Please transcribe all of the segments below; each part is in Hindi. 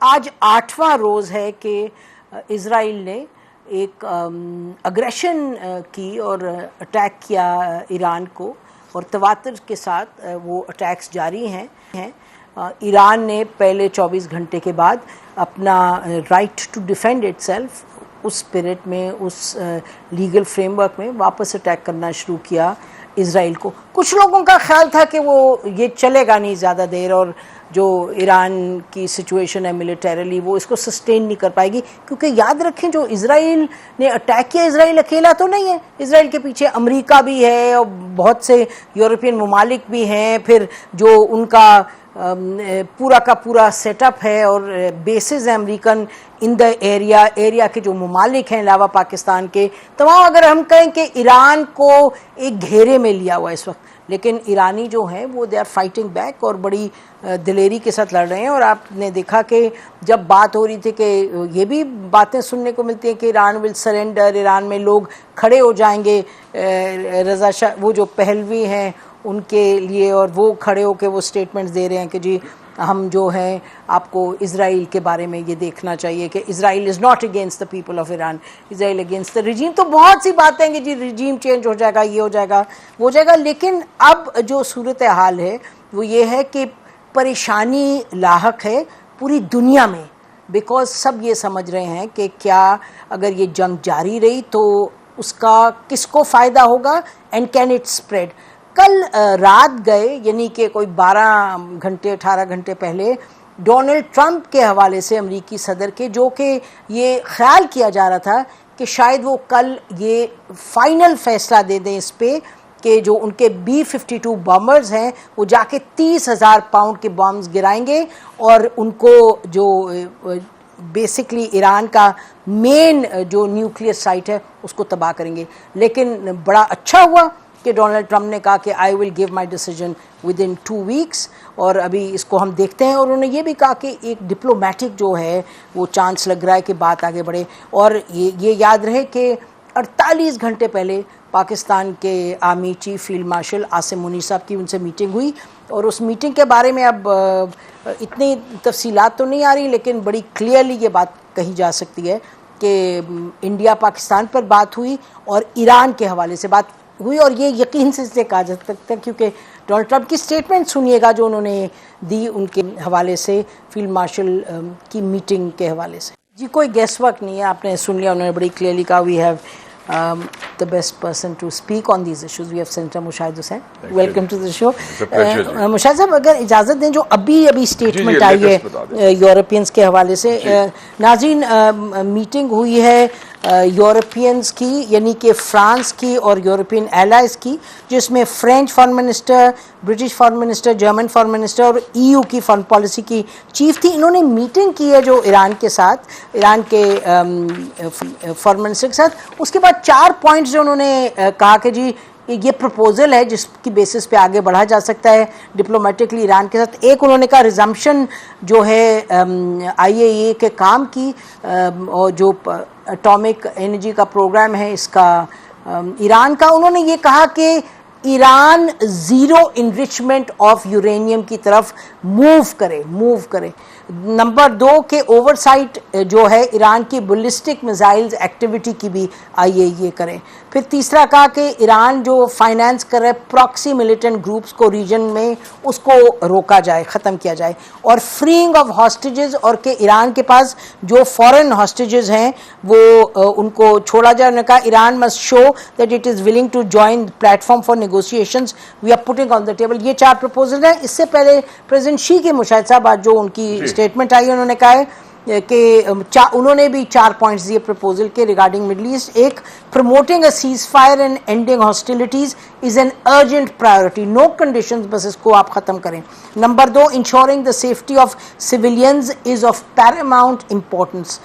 आज 8वां रोज़ है कि इज़राइल ने एक अग्रेशन की और अटैक किया ईरान को, और तवातर के साथ वो अटैक्स जारी हैं। ईरान ने पहले 24 घंटे के बाद अपना राइट टू डिफेंड इटसेल्फ उस स्पिरिट में, उस लीगल फ्रेमवर्क में वापस अटैक करना शुरू किया इज़राइल को। कुछ लोगों का ख्याल था कि वो ये चलेगा नहीं ज़्यादा देर, और जो ईरान की सिचुएशन है मिलिटरीली वो इसको सस्टेन नहीं कर पाएगी, क्योंकि याद रखें जो इज़राइल ने अटैक किया, इज़राइल अकेला तो नहीं है, इज़राइल के पीछे अमेरिका भी है और बहुत से यूरोपियन ममालिक भी हैं, फिर जो उनका पूरा का पूरा सेटअप है और बेसिस है अमेरिकन इन द एरिया के जो ममालिक हैं अलावा पाकिस्तान के तमाम। अगर हम कहें कि ईरान को एक घेरे में लिया हुआ इस वक्त, लेकिन ईरानी जो हैं वो दे आर फाइटिंग बैक और बड़ी दिलेरी के साथ लड़ रहे हैं। और आपने देखा कि जब बात हो रही थी कि ये भी बातें सुनने को मिलती हैं कि ईरान विल सरेंडर, ईरान में लोग खड़े हो जाएंगे, रज़ा शाह वो जो पहलवी हैं उनके लिए, और वो खड़े होकर वो स्टेटमेंट्स दे रहे हैं कि जी हम जो हैं आपको इज़राइल के बारे में ये देखना चाहिए कि Israel is not against the people of Iran, Israel against the regime. तो बहुत सी बातें हैं कि जी रिजीम चेंज हो जाएगा, ये हो जाएगा, वो हो जाएगा। लेकिन अब जो सूरत हाल है वो ये है कि परेशानी लाहक है पूरी दुनिया में, बिकॉज सब ये समझ रहे हैं कि क्या अगर ये जंग जारी रही तो उसका किसको फ़ायदा होगा, एंड कैन इट स्प्रेड। कल रात गए, यानी कि कोई 12 घंटे 18 घंटे पहले, डोनाल्ड ट्रंप के हवाले से अमरीकी सदर के, जो कि ये ख्याल किया जा रहा था कि शायद वो कल ये फाइनल फैसला दे दें इस पे कि जो उनके B-52 बॉम्बर्स हैं वो जाके 30,000 पाउंड के बॉम्ब्स गिराएंगे और उनको जो बेसिकली ईरान का मेन जो न्यूक्लियर साइट है उसको तबाह करेंगे। लेकिन बड़ा अच्छा हुआ कि डोनाल्ड ट्रंप ने कहा कि I will give my decision with in 2 weeks, और अभी इसको हम देखते हैं। और उन्होंने ये भी कहा कि एक डिप्लोमेटिक जो है वो चांस लग रहा है कि बात आगे बढ़े। और ये याद रहे कि 48 घंटे पहले पाकिस्तान के army chief field marshal Asim Munir साहब की उनसे मीटिंग हुई, और उस मीटिंग के बारे में अब इतनी तफसीलात तो नहीं आ रही, लेकिन बड़ी क्लियरली ये बात कही जा सकती है कि इंडिया पाकिस्तान पर बात हुई और ईरान के हवाले से बात हुई। और ये यकीन से इसलिए कहा जा सकता है क्योंकि डोनाल्ड ट्रंप की स्टेटमेंट सुनिएगा जो उन्होंने दी उनके हवाले से, फील्ड मार्शल की मीटिंग के हवाले से। जी कोई गेस वर्क नहीं है, आपने सुन लिया, उन्होंने बड़ी क्लियरली कहा we have the best person to speak on these issues. We have Senator Mushaid Hussain. Welcome to the show. Mushahid साहब, अगर इजाज़त दें, जो अभी स्टेटमेंट आई है यूरोपियंस के हवाले से, नाज़रीन मीटिंग हुई है यूरोपियंस की, यानी कि फ्रांस की और यूरोपियन एलाइज की, जिसमें French foreign minister, British foreign minister, German foreign minister और EU की फॉरेन पॉलिसी की चीफ थी। इन्होंने मीटिंग की है जो ईरान के साथ, ईरान के फॉरेन मिनिस्टर के साथ। उसके बाद 4 पॉइंट्स जो उन्होंने कहा कि जी ये प्रपोजल है जिसकी बेसिस पे आगे बढ़ा जा सकता है डिप्लोमेटिकली ईरान के साथ। एक उन्होंने कहा रिजम्पशन जो है IAEA के काम की, और जो एटॉमिक एनर्जी का प्रोग्राम है इसका ईरान का। उन्होंने ये कहा कि Iran zero enrichment of uranium की तरफ मूव करे। नंबर 2 के ओवरसाइट जो है ईरान की बैलिस्टिक मिसाइल्स एक्टिविटी की भी IAEA करे। फिर तीसरा कहा कि ईरान जो फाइनेंस कर रहे प्रॉक्सी मिलिटेंट ग्रुप्स को रीजन में, उसको रोका जाए, ख़त्म किया जाए। और फ्रीइंग ऑफ हॉस्टेजेस, और कि ईरान के पास जो फॉरेन हॉस्टेजेस हैं वो उनको छोड़ा जाए। उन्होंने कहा Iran must show that it is willing to join platform for negotiations we are putting on the table. ये 4 प्रपोजल हैं। इससे पहले प्रेसिडेंट शी के मुशाहिद साहब आज जो उनकी स्टेटमेंट आई, उन्होंने कहा है कि उन्होंने भी 4 पॉइंट्स दिए प्रपोजल के रिगार्डिंग मिडल ईस्ट। एक, promoting a ceasefire and ending hostilities is an urgent priority, no conditions, बस इसको आप ख़त्म करें। Number 2, ensuring the safety of civilians is of paramount importance.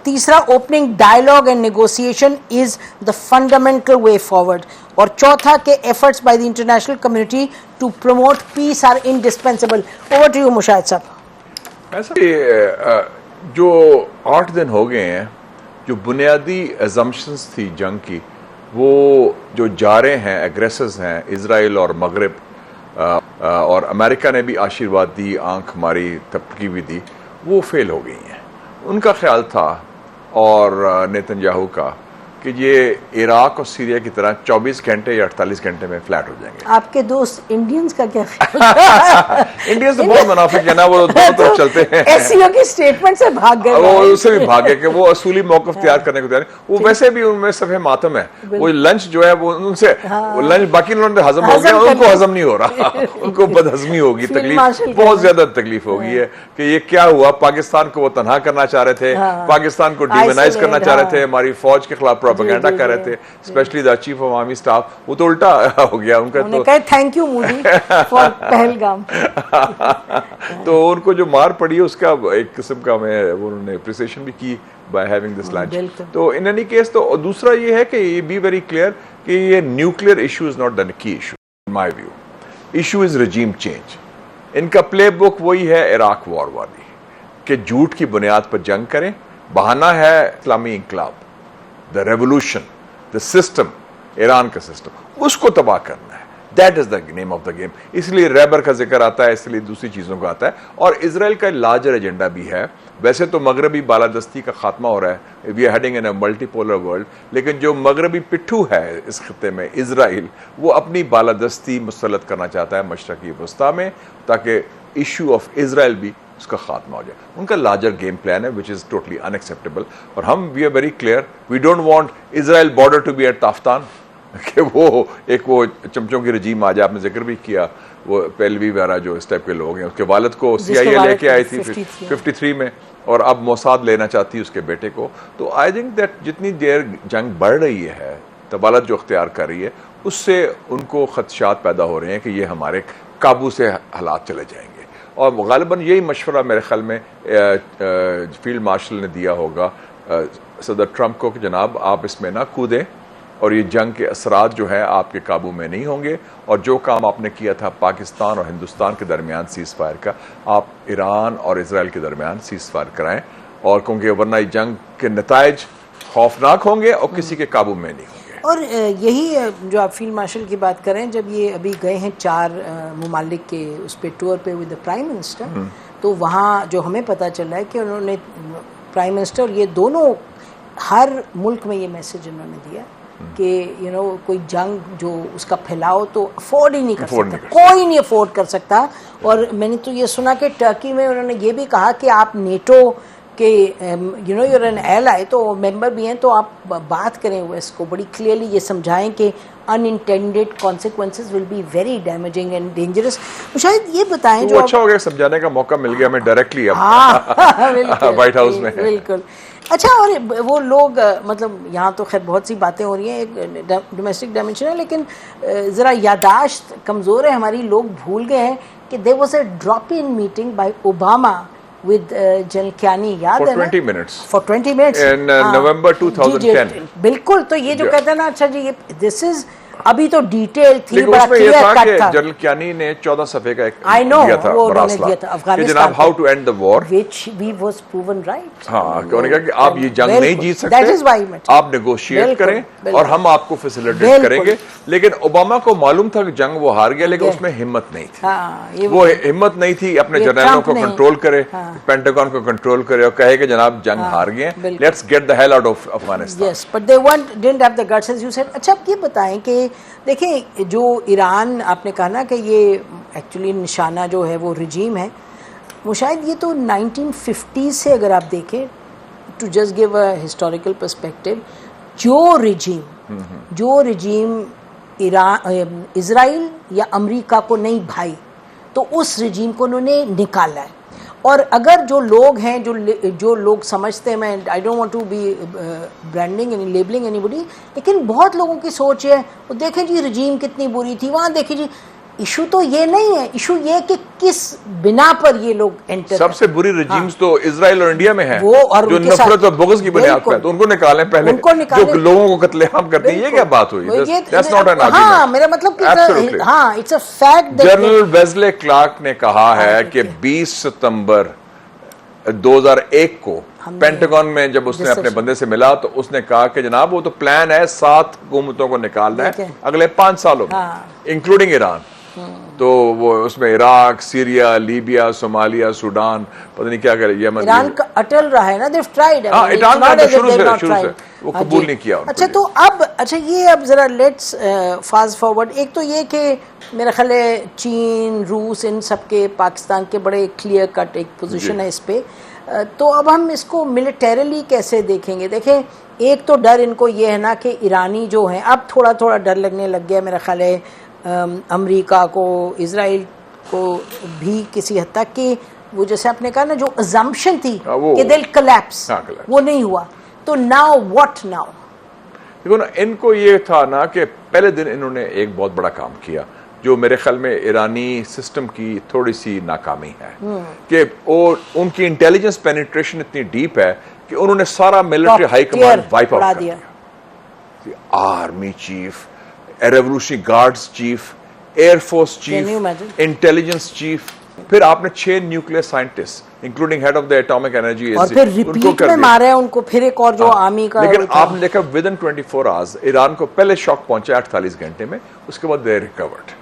तीसरा, opening dialogue and negotiation is the fundamental way forward. और चौथा के efforts by the international community to promote peace are indispensable. Over to you Mushahid Sahab. ऐसा जो 8 दिन हो गए हैं, जो बुनियादी एजम्पशंस थी जंग की, वो जो जा रहे हैं, एग्रेसर्स हैं इज़राइल और मगरब, और अमेरिका ने भी आशीर्वाद दी, आंख हमारी तपकी भी दी, वो फेल हो गई हैं। उनका ख्याल था और नेतन्याहू का कि ये इराक और सीरिया की तरह 24 घंटे या 48 घंटे में फ्लैट हो जाएंगे। आपके दोस्त इंडियंस का क्या ख्याल? इंडियंस तो बहुत मुनाफिक है ना, वो दोनों तरफ चलते हैं। एससीओ की स्टेटमेंट से भाग गए, वो उससे भी भागे कि वो असूली मौकफ तैयार करने को तैयार। वो वैसे भी उनमें सफे मातम है, वो लंच जो है वो उनसे लंच बाकी लोगों ने हजम हो गया, उनको हजम नहीं हो रहा। उनको बदहजमी होगी, तकलीफ बहुत ज्यादा तकलीफ होगी है कि ये क्या हुआ। पाकिस्तान को वो तनहा करना चाह रहे थे, पाकिस्तान को डिमोनाइज करना चाह रहे थे, हमारी फौज के खिलाफ प्रोपेगेंडा कर रहे थे, specially the chief of army staff. वो तो उल्टा हो गया उनका। तो thank you Modi for Pahalgam. तो उनको जो मार पड़ी है उसका एक किस्म का मैं उन्होंने अप्रिसिएशन भी की बाय हैविंग दिस लंच। तो इन एनी केस तो दूसरा ये है कि ये बी वेरी क्लियर कि ये nuclear issue is not the key issue in my view. Issue is regime change. इनका प्ले बुक वही है इराक वॉर वाली कि झूठ की बुनियाद पर जंग करें। बहाना है इस्लामी इंकलाब, the revolution, the system, Iran का सिस्टम, उसको तबाह करना है। That is the name of the game. इसलिए रैबर का जिक्र आता है, इसलिए दूसरी चीजों का आता है। और इजराइल का लार्जर एजेंडा भी है। वैसे तो मगरबी बालादस्ती का खात्मा हो रहा है, we are heading in a multipolar world, लेकिन जो मगरबी पिट्ठू है इस खत्ते में इजराइल, वो अपनी बालादस्ती मुसल्लत करना चाहता है मशरकी वस्ता में, ताकि इशू ऑफ इजराइल भी उसका खात्मा हो जाए। उनका लार्जर गेम प्लान है विच इज टोटली अनएक्सेप्टेबल। और हम we are very clear, we don't want Israel border to be at Taftan कि वो एक वो चमचों की रजीम आ जाए। आपने जिक्र भी किया वो पेलवी वगैरह जो इस टाइप के लोग हैं, उसके वालिद को CIA लेके आई थी 53 में, और अब मोसाद लेना चाहती है उसके बेटे को। तो आई थिंक दैट जितनी देर जंग बढ़ रही है, तबालत जो अख्तियार कर रही है, उससे उनको खदशात पैदा हो रहे हैं कि ये हमारे काबू से हालात चले जाएंगे। और गालिबन यही मशवरा मेरे ख्याल में फील्ड मार्शल ने दिया होगा सदर ट्रंप को कि जनाब आप इसमें ना कूदें और ये जंग के असरात जो है आपके काबू में नहीं होंगे, और जो काम आपने किया था पाकिस्तान और हिंदुस्तान के दरमियान सीज फायर का, आप ईरान और इजराइल के दरमियान सीज फायर कराएं। और क्योंकि वरना जंग के नताइज खौफनाक होंगे और किसी के काबू में नहीं होंगे। और यही जो आप फील्ड मार्शल की बात करें, जब ये अभी गए हैं 4 ममालिक के उस पे टूर पे विद द प्राइम मिनिस्टर, तो वहाँ जो हमें पता चला है कि उन्होंने प्राइम मिनिस्टर ये दोनों हर मुल्क में ये मैसेज उन्होंने दिया कि कोई जंग जो उसका फैलाव तो अफोर्ड ही नहीं कर सकता, कोई नहीं अफोर्ड कर सकता। और मैंने तो ये सुना कि टर्की में उन्होंने ये भी कहा कि आप नेटो कि यूर एन एलाई, तो मेंबर भी हैं, तो आप बात करें वेस्ट को बड़ी क्लियरली ये समझाएं कि unintended consequences will be very damaging and dangerous. तो शायद ये बताएं जो अच्छा हो गया, समझाने का मौका मिल गया हमें डायरेक्टली अब वाइट हाउस में। बिल्कुल। अच्छा, और वो लोग मतलब यहाँ तो खैर बहुत सी बातें हो रही हैं, एक डोमेस्टिक डायमेंशन है, लेकिन ज़रा यादाश्त कमज़ोर है हमारी। लोग भूल गए हैं कि there was a drop in meeting by Obama with जनकियानी, याद है ना? 20 minutes. For 20 minutes. In November 2010. बिल्कुल। तो ये जो कहते हैं ना, अच्छा जी ये दिस इज अभी तो डिटेल थी, बड़ा क्लियर कट था। जनरल कियानी ने 14 सफ़े का एक दिया था, वो उन्होंने दिया था अफगानिस्तान, जनाब how to end the war, which we was proven right. हां, उन्होंने कहा कि आप ये जंग नहीं जीत सकते, दैट इज व्हाई आप नेगोशिएट करें और हम आपको फैसिलिटेट करेंगे। लेकिन ओबामा को मालूम था कि जंग वो हार गया, लेकिन उसमें हिम्मत नहीं थी। वो हिम्मत नहीं थी अपने जनरलों को कंट्रोल करे, पेंटागन को कंट्रोल करे और कहे कि जनाब जंग हार गए, let's get the hell out of Afghanistan. Yes, but they didn't have the guts as you said. अच्छा, आप ये बताएं कि देखें जो ईरान आपने कहा ना कि ये एक्चुअली निशाना जो है वो रिजीम है, वो शायद ये तो 1950 से अगर आप देखें, to just give a historical perspective, जो रिजीम इजराइल या अमेरिका को नहीं भाई, तो उस रिजीम को उन्होंने निकाला है। और अगर जो लोग हैं जो लोग समझते हैं, मैं I don't want to be branding and labelling anybody, लेकिन बहुत लोगों की सोच है वो देखें जी रजीम कितनी बुरी थी, वहाँ देखें जी। इशू तो ये नहीं है, इशू ये कि किस बिना पर ये लोग एंटर। सबसे बुरी रजीम्स तो इजराइल और इंडिया में है, वो और जो नफरत और बुग़्ज़ की बुनियाद पर, तो उनको निकालें पहले, जो लोगों को कत्लेआम करते हैं। ये क्या बात हुई? That's not an argument. हां, मेरा मतलब कि हां, it's a fact. General Wesley Clark ने कहा है कि 20 सितंबर 2001 को पेंटागन में जब उसने अपने बंदे से मिला, तो उसने कहा कि जनाब वो तो प्लान है 7 हुकूमतों को निकालना है अगले 5 सालों में, इंक्लूडिंग ईरान। तो वो उसमें Iraq, Syria, Libya, Somalia, Sudan, पता नहीं क्या करे, यमन, ईरान का अटल रहा है ना, they've tried. हाँ, ईरान का तो शुरू से वो हाँ कबूल जी। नहीं किया उनको। अच्छा तो अब ये अब जरा लेट्स फास्ट फॉरवर्ड। एक तो ये कि मेरा ख्याल है चीन, रूस, इन सब के पाकिस्तान के बड़े क्लियर कट एक पोजीशन है इस पे। तो अब हम इसको मिलिटरीली कैसे देखेंगे? देखें, एक तो डर इनको ये है ना कि ईरानी जो हैं, अब थोड़ा थोड़ा डर लगने लग गया मेरा ख्याल है अमेरिका को, इजराइल को भी किसी हद तक, कि वो जैसे आपने कहा ना जो अजम्पशन थी कि दिल कलैप्स, वो नहीं हुआ। तो नाउ व्हाट नाउ? देखो ना, इनको ये था ना कि पहले दिन इन्होंने एक बहुत बड़ा काम किया जो मेरे ख्याल में ईरानी सिस्टम की थोड़ी सी नाकामी है कि उनकी इंटेलिजेंस पेनिट्रेशन इतनी डीप है कि उन्होंने सारा military high command wipe out कर दिया। Army chief, revolutionary guards chief, air force chief, intelligence chief, फिर आपने 6 nuclear scientist including head of the atomic energy, और फिर रिपीट में मारा है उनको, फिर एक और जो आर्मी का। लेकिन आपने देखा विद इन 24 आवर्स ईरान को पहले शॉक पहुंचा 48 घंटे में, उसके बाद दे रिकवर्ड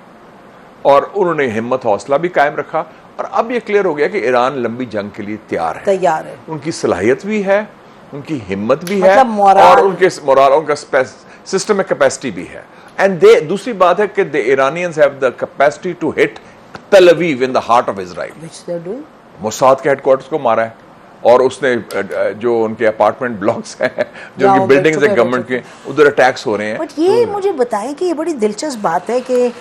और उन्होंने हिम्मत हौसला भी कायम रखा। और अब ये क्लियर हो गया कि ईरान लंबी जंग के लिए तैयार है, उनकी सलाहियत भी है, उनकी हिम्मत भी है, और उनके मोरल, उनका सिस्टम में कैपेसिटी भी है। एंड दे, दूसरी बात है कि the Iranians have the capacity to hit Tel Aviv in the heart of Israel. Mossad के हेडक्वार्टर्स को मारा है, और उसने जो उनके अपार्टमेंट ब्लॉक्स हैं, जो उनकी बिल्डिंग्स हैं गवर्नमेंट के, उधर अटैक्स हो रहे हैं। बट ये मुझे बताएं कि ये बड़ी दिलचस्प बात है कि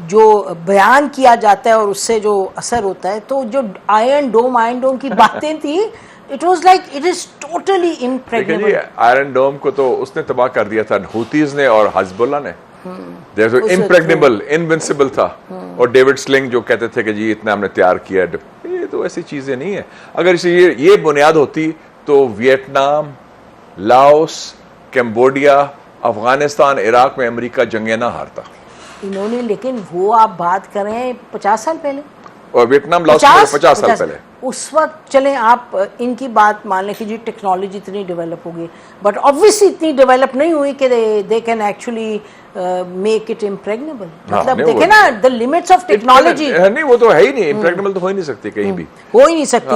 जो बयान किया जाता है और उससे जो असर होता है, तो जो आयरन डोम की बातें थी, it was like it is totally impregnable. Iron dome को तो उसने तबाह कर दिया था, हूतीज ने और हिजबुल्लाह ने। इम्प्रेग्नेबल, इनविंसिबल था। और डेविड स्लिंग जो कहते थे कि जी इतना हमने तैयार किया, ये तो ऐसी चीजें नहीं है। अगर इसे ये बुनियाद होती तो Vietnam, Laos, Cambodia, Afghanistan, Iraq में अमेरिका जंगे ना हारता। इन्होंने, लेकिन वो आप बात करें 50 साल पहले, और वियतनाम, लाओस 50 साल पहले, उस वक्त चलें आप इनकी बात मान लें कि जी टेक्नोलॉजी इतनी डेवलप होगी, बट ऑब्वियसली इतनी डेवलप नहीं हुई कि they can actually make it impregnable. मतलब देखे ना द लिमिट्स ऑफ टेक्नोलॉजी। नहीं, वो तो है ही नहीं, इम्प्रेग्नेबल तो हो ही नहीं सकती कहीं भी, हो ही नहीं सकती।